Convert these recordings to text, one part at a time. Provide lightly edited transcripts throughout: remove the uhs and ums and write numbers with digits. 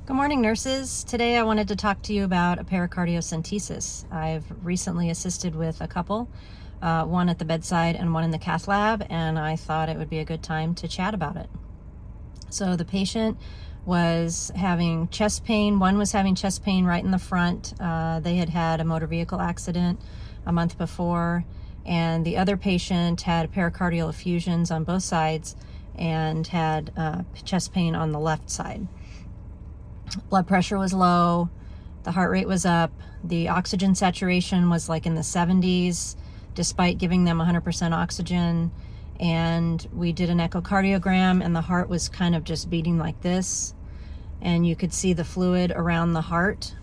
Good morning, nurses. Today I wanted to talk to you about a pericardiocentesis. I've recently assisted with a couple, one at the bedside and one in the cath lab, and I thought it would be a good time to chat about it. So the patient was having chest pain. One was having chest pain right in the front. They had had a motor vehicle accident a month before, and the other patient had pericardial effusions on both sides and had chest pain on the left side. Blood pressure was low, the heart rate was up, the oxygen saturation was like in the 70s, despite giving them 100% oxygen. And we did an echocardiogram, and the heart was kind of just beating like this, and you could see the fluid around the heart.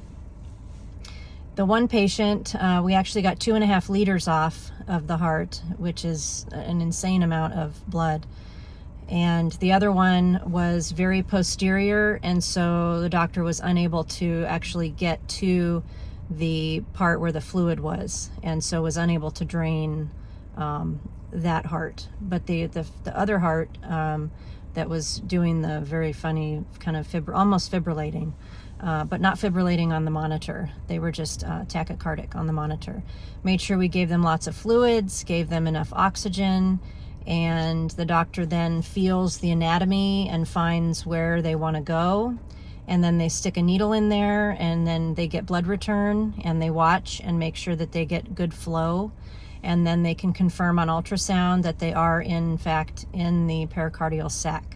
The one patient, we actually got 2.5 liters off of the heart, which is an insane amount of blood. And the other one was very posterior, and so the doctor was unable to actually get to the part where the fluid was, and so was unable to drain that heart. But the other heart that was doing the very funny kind of almost fibrillating, but not fibrillating on the monitor. They were just tachycardic on the monitor. Made sure we gave them lots of fluids, gave them enough oxygen, and the doctor then feels the anatomy and finds where they want to go, and then they stick a needle in there, and then they get blood return, and they watch and make sure that they get good flow, and then they can confirm on ultrasound that they are in fact in the pericardial sac.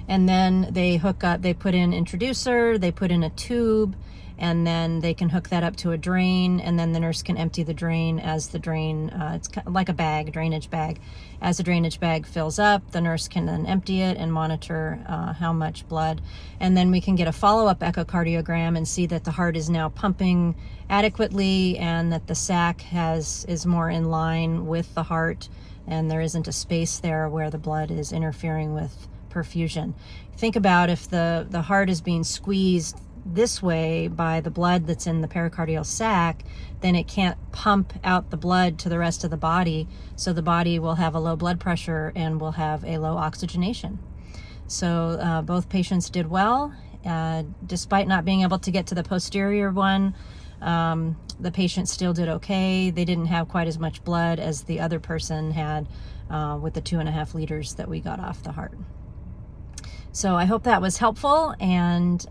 And then they hook up, they put in introducer, they put in a tube, and then they can hook that up to a drain, and then the nurse can empty the drain as the drain, it's kind of like a bag, drainage bag. As the drainage bag fills up, the nurse can then empty it and monitor how much blood. And then we can get a follow-up echocardiogram and see that the heart is now pumping adequately, and that the sac is more in line with the heart, and there isn't a space there where the blood is interfering with perfusion. Think about if the heart is being squeezed this way by the blood that's in the pericardial sac, then it can't pump out the blood to the rest of the body, so the body will have a low blood pressure and will have a low oxygenation. So both patients did well, despite not being able to get to the posterior one. The patient still did okay. They didn't have quite as much blood as the other person had with the 2.5 liters that we got off the heart. So I hope that was helpful, and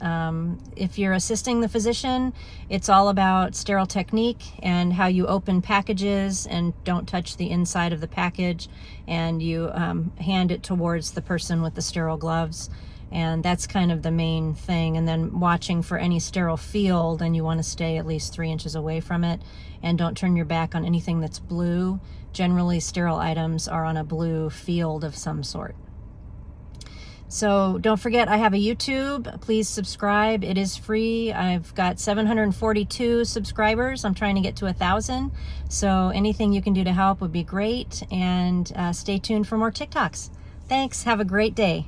if you're assisting the physician, it's all about sterile technique and how you open packages and don't touch the inside of the package, and you hand it towards the person with the sterile gloves, and that's kind of the main thing. And then watching for any sterile field, and you want to stay at least 3 inches away from it, and don't turn your back on anything that's blue. Generally, sterile items are on a blue field of some sort. So don't forget, I have a YouTube. Please subscribe. It is free. I've got 742 subscribers. I'm trying to get to 1,000. So anything you can do to help would be great. And stay tuned for more TikToks. Thanks. Have a great day.